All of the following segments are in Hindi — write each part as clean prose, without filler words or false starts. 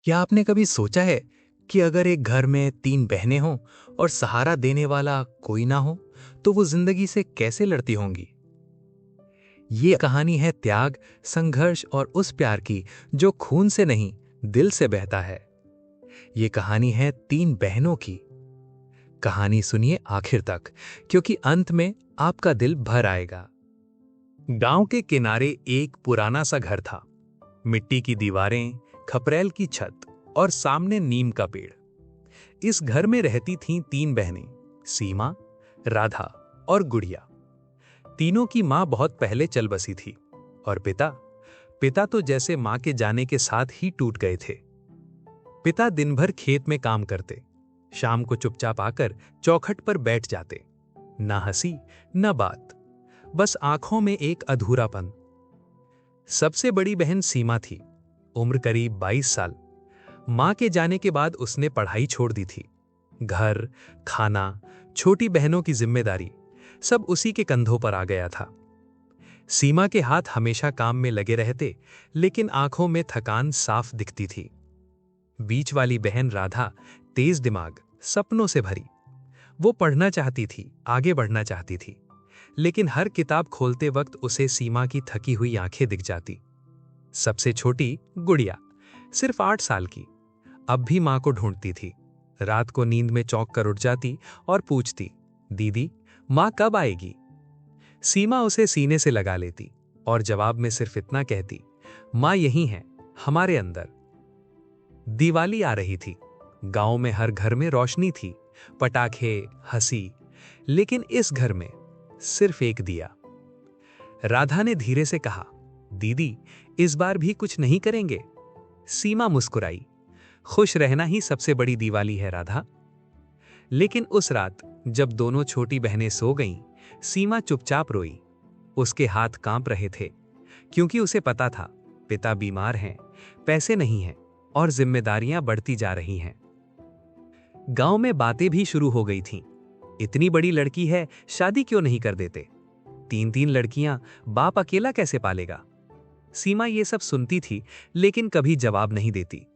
क्या आपने कभी सोचा है कि अगर एक घर में तीन बहनें हों और सहारा देने वाला कोई ना हो, तो वो जिंदगी से कैसे लड़ती होंगी? ये कहानी है त्याग, संघर्ष और उस प्यार की जो खून से नहीं, दिल से बहता है। ये कहानी है तीन बहनों की। कहानी सुनिए आखिर तक, क्योंकि अंत में आपका दिल भर आएगा। गांव के किनारे एक पुराना सा घर था। मिट्टी की दीवारें, खपरेल की छत और सामने नीम का पेड़। इस घर में रहती थीं तीन बहनें, सीमा, राधा और गुड़िया। तीनों की मां बहुत पहले चल बसी थी और पिता पिता तो जैसे मां के जाने के साथ ही टूट गए थे। पिता दिन भर खेत में काम करते, शाम को चुपचाप आकर चौखट पर बैठ जाते। ना हंसी, न बात, बस आंखों में एक अधूरापन। सबसे बड़ी बहन सीमा थी, उम्र करीब 22 साल। मां के जाने के बाद उसने पढ़ाई छोड़ दी थी। घर, खाना, छोटी बहनों की जिम्मेदारी सब उसी के कंधों पर आ गया था। सीमा के हाथ हमेशा काम में लगे रहते, लेकिन आंखों में थकान साफ दिखती थी। बीच वाली बहन राधा तेज दिमाग, सपनों से भरी। वो पढ़ना चाहती थी, आगे बढ़ना चाहती थी, लेकिन हर किताब खोलते वक्त उसे सीमा की थकी हुई आंखें दिख जाती। सबसे छोटी गुड़िया, सिर्फ 8 साल की, अब भी मां को ढूंढती थी। रात को नींद में चौंक कर उठ जाती और पूछती, दीदी, मां कब आएगी? सीमा उसे सीने से लगा लेती और जवाब में सिर्फ इतना कहती, मां यही है, हमारे अंदर। दिवाली आ रही थी। गांव में हर घर में रोशनी थी, पटाखे, हंसी, लेकिन इस घर में सिर्फ एक दिया। राधा ने धीरे से कहा, दीदी, इस बार भी कुछ नहीं करेंगे? सीमा मुस्कुराई, खुश रहना ही सबसे बड़ी दिवाली है राधा। लेकिन उस रात जब दोनों छोटी बहनें सो गईं, सीमा चुपचाप रोई। उसके हाथ कांप रहे थे, क्योंकि उसे पता था पिता बीमार हैं, पैसे नहीं हैं और जिम्मेदारियां बढ़ती जा रही हैं। गांव में बातें भी शुरू हो गई थीं। इतनी बड़ी लड़की है, शादी क्यों नहीं कर देते? तीन तीन लड़कियां, बाप अकेला कैसे पालेगा? सीमा ये सब सुनती थी, लेकिन कभी जवाब नहीं देती।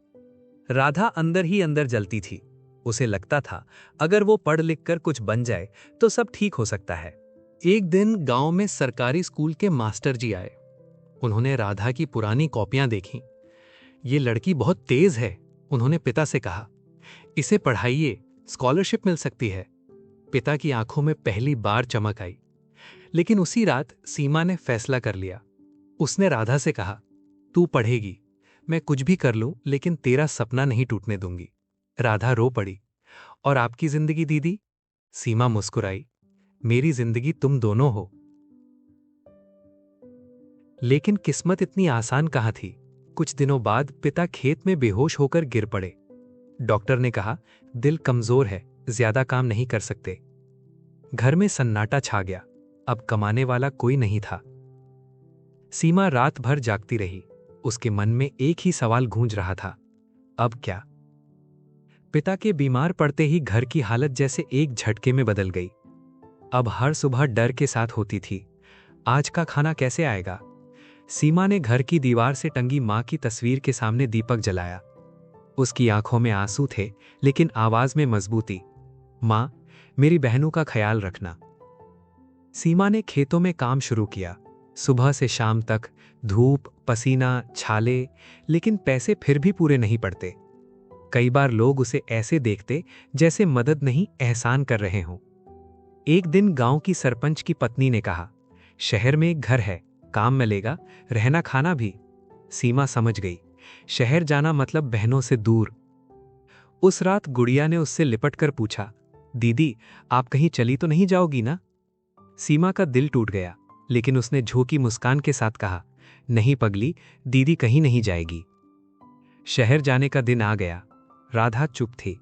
राधा अंदर ही अंदर जलती थी। उसे लगता था अगर वो पढ़ लिख कर कुछ बन जाए तो सब ठीक हो सकता है। एक दिन गांव में सरकारी स्कूल के मास्टर जी आए। उन्होंने राधा की पुरानी कॉपियां देखीं। ये लड़की बहुत तेज है, उन्होंने पिता से कहा। इसे पढ़ाइए, स्कॉलरशिप मिल सकती है। पिता की आंखों में पहली बार चमक आई। लेकिन उसी रात सीमा ने फैसला कर लिया। उसने राधा से कहा, तू पढ़ेगी, मैं कुछ भी कर लूं, लेकिन तेरा सपना नहीं टूटने दूंगी। राधा रो पड़ी। और आपकी जिंदगी दीदी? सीमा मुस्कुराई, मेरी जिंदगी तुम दोनों हो। लेकिन किस्मत इतनी आसान कहाँ थी। कुछ दिनों बाद पिता खेत में बेहोश होकर गिर पड़े। डॉक्टर ने कहा, दिल कमजोर है, ज्यादा काम नहीं कर सकते। घर में सन्नाटा छा गया। अब कमाने वाला कोई नहीं था। सीमा रात भर जागती रही। उसके मन में एक ही सवाल गूंज रहा था, अब क्या? पिता के बीमार पड़ते ही घर की हालत जैसे एक झटके में बदल गई। अब हर सुबह डर के साथ होती थी, आज का खाना कैसे आएगा? सीमा ने घर की दीवार से टंगी मां की तस्वीर के सामने दीपक जलाया। उसकी आंखों में आंसू थे, लेकिन आवाज में मजबूती। मां, मेरी बहनों का ख्याल रखना। सीमा ने खेतों में काम शुरू किया, सुबह से शाम तक, धूप, पसीना, छाले, लेकिन पैसे फिर भी पूरे नहीं पड़ते। कई बार लोग उसे ऐसे देखते जैसे मदद नहीं, एहसान कर रहे हों। एक दिन गांव की सरपंच की पत्नी ने कहा, शहर में एक घर है, काम मिलेगा, रहना खाना भी। सीमा समझ गई, शहर जाना मतलब बहनों से दूर। उस रात गुड़िया ने उससे लिपट कर पूछा, दीदी, आप कहीं चली तो नहीं जाओगी ना? सीमा का दिल टूट गया, लेकिन उसने झोंकी मुस्कान के साथ कहा, नहीं पगली, दीदी कहीं नहीं जाएगी। शहर जाने का दिन आ गया। राधा चुप थी।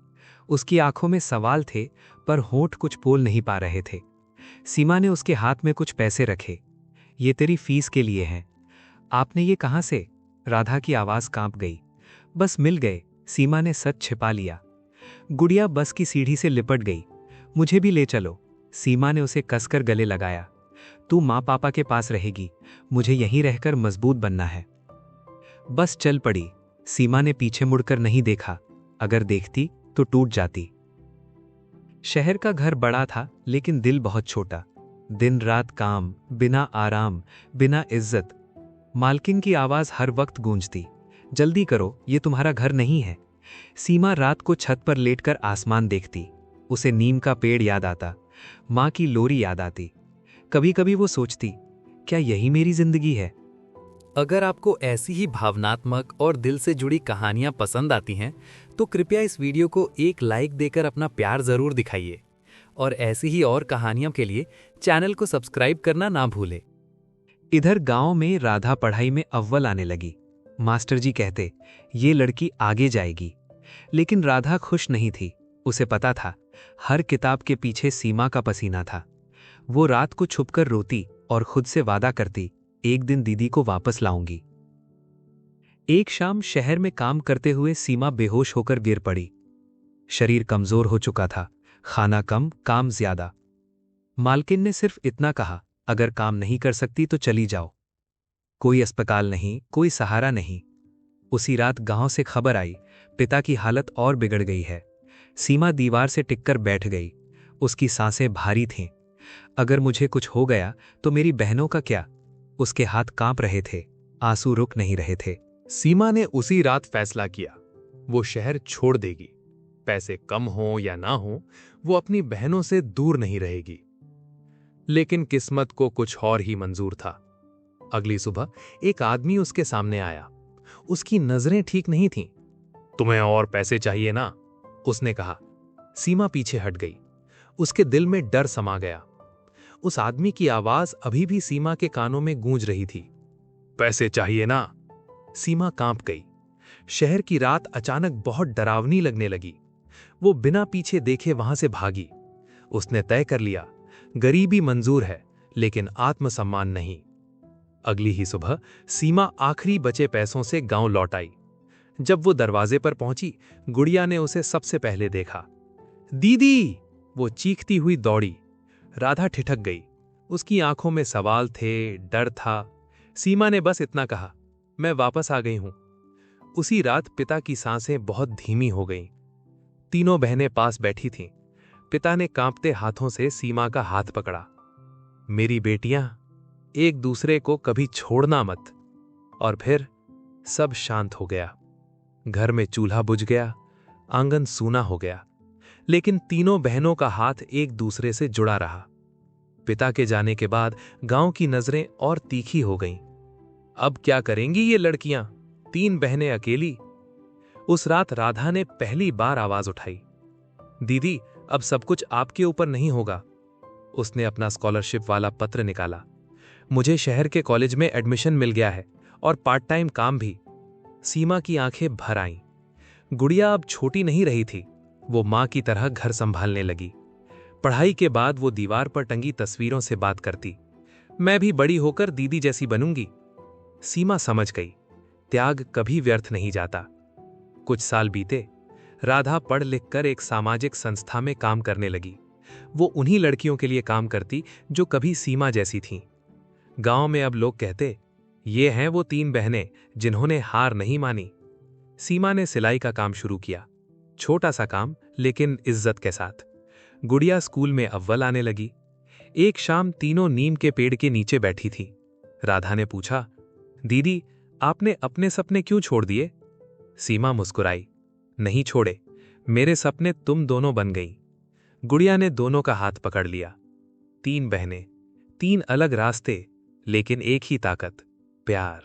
उसकी आंखों में सवाल थे, पर होंठ कुछ बोल नहीं पा रहे थे। सीमा ने उसके हाथ में कुछ पैसे रखे। ये तेरी फीस के लिए हैं। आपने ये कहां से? राधा की आवाज कांप गई। बस मिल गए, सीमा ने सच छिपा लिया। गुड़िया बस की सीढ़ी से लिपट गई। मुझे भी ले चलो। सीमा ने उसे कसकर गले लगाया। तू माँ पापा के पास रहेगी, मुझे यहीं रहकर मजबूत बनना है। बस चल पड़ी। सीमा ने पीछे मुड़कर नहीं देखा, अगर देखती तो टूट जाती। शहर का घर बड़ा था, लेकिन दिल बहुत छोटा। दिन रात काम, बिना आराम, बिना इज्जत। मालकिन की आवाज हर वक्त गूंजती, जल्दी करो, ये तुम्हारा घर नहीं है। सीमा रात को छत पर लेटकर आसमान देखती। उसे नीम का पेड़ याद आता, माँ की लोरी याद आती। कभी कभी वो सोचती, क्या यही मेरी जिंदगी है? अगर आपको ऐसी ही भावनात्मक और दिल से जुड़ी कहानियां पसंद आती हैं, तो कृपया इस वीडियो को एक लाइक देकर अपना प्यार जरूर दिखाइए। और ऐसी ही और कहानियों के लिए चैनल को सब्सक्राइब करना ना भूलें। इधर गांव में राधा पढ़ाई में अव्वल आने लगी। मास्टर जी कहते, ये लड़की आगे जाएगी। लेकिन राधा खुश नहीं थी। उसे पता था, हर किताब के पीछे सीमा का पसीना था। वो रात को छुपकर रोती और खुद से वादा करती, एक दिन दीदी को वापस लाऊंगी। एक शाम शहर में काम करते हुए सीमा बेहोश होकर गिर पड़ी। शरीर कमजोर हो चुका था, खाना कम, काम ज्यादा। मालकिन ने सिर्फ इतना कहा, अगर काम नहीं कर सकती तो चली जाओ। कोई अस्पताल नहीं, कोई सहारा नहीं। उसी रात गांव से खबर आई, पिता की हालत और बिगड़ गई है। सीमा दीवार से टिककर बैठ गई। उसकी सांसें भारी थीं। अगर मुझे कुछ हो गया तो मेरी बहनों का क्या? उसके हाथ कांप रहे थे, आंसू रुक नहीं रहे थे। सीमा ने उसी रात फैसला किया, वो शहर छोड़ देगी। पैसे कम हो या ना हो, वो अपनी बहनों से दूर नहीं रहेगी। लेकिन किस्मत को कुछ और ही मंजूर था। अगली सुबह एक आदमी उसके सामने आया। उसकी नजरें ठीक नहीं थीं। तुम्हें और पैसे चाहिए ना? उसने कहा। सीमा पीछे हट गई। उसके दिल में डर समा गया। उस आदमी की आवाज अभी भी सीमा के कानों में गूंज रही थी। पैसे चाहिए ना? सीमा कांप गई। शहर की रात अचानक बहुत डरावनी लगने लगी। वो बिना पीछे देखे वहां से भागी। उसने तय कर लिया, गरीबी मंजूर है, लेकिन आत्मसम्मान नहीं। अगली ही सुबह सीमा आखिरी बचे पैसों से गांव लौट आई। जब वो दरवाजे पर पहुंची, गुड़िया ने उसे सबसे पहले देखा। दीदी! वो चीखती हुई दौड़ी। राधा ठिठक गई। उसकी आंखों में सवाल थे, डर था। सीमा ने बस इतना कहा, मैं वापस आ गई हूं। उसी रात पिता की सांसें बहुत धीमी हो गईं। तीनों बहनें पास बैठी थीं। पिता ने कांपते हाथों से सीमा का हाथ पकड़ा। मेरी बेटियां, एक दूसरे को कभी छोड़ना मत। और फिर सब शांत हो गया। घर में चूल्हा बुझ गया, आंगन सूना हो गया, लेकिन तीनों बहनों का हाथ एक दूसरे से जुड़ा रहा। पिता के जाने के बाद गांव की नजरें और तीखी हो गईं। अब क्या करेंगी ये लड़कियां? तीन बहनें अकेली। उस रात राधा ने पहली बार आवाज उठाई। दीदी, अब सब कुछ आपके ऊपर नहीं होगा। उसने अपना स्कॉलरशिप वाला पत्र निकाला। मुझे शहर के कॉलेज में एडमिशन मिल गया है और पार्ट टाइम काम भी। सीमा की आंखें भर आईं। गुड़िया अब छोटी नहीं रही थी। वो मां की तरह घर संभालने लगी। पढ़ाई के बाद वो दीवार पर टंगी तस्वीरों से बात करती। मैं भी बड़ी होकर दीदी जैसी बनूंगी। सीमा समझ गई, त्याग कभी व्यर्थ नहीं जाता। कुछ साल बीते। राधा पढ़ लिख कर एक सामाजिक संस्था में काम करने लगी। वो उन्हीं लड़कियों के लिए काम करती जो कभी सीमा जैसी थीं। गांव में अब लोग कहते, ये हैं वो तीन बहनें जिन्होंने हार नहीं मानी। सीमा ने सिलाई का काम शुरू किया। छोटा सा काम, लेकिन इज्जत के साथ। गुड़िया स्कूल में अव्वल आने लगी। एक शाम तीनों नीम के पेड़ के नीचे बैठी थी। राधा ने पूछा, दीदी, आपने अपने सपने क्यों छोड़ दिए? सीमा मुस्कुराई, नहीं छोड़े, मेरे सपने तुम दोनों बन गई। गुड़िया ने दोनों का हाथ पकड़ लिया। तीन बहनें, तीन अलग रास्ते, लेकिन एक ही ताकत, प्यार।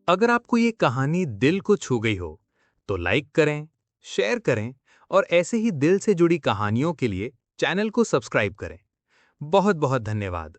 अगर आपको ये कहानी दिल को छू गई हो तो लाइक करें, शेयर करें और ऐसे ही दिल से जुड़ी कहानियों के लिए चैनल को सब्सक्राइब करें। बहुत बहुत धन्यवाद।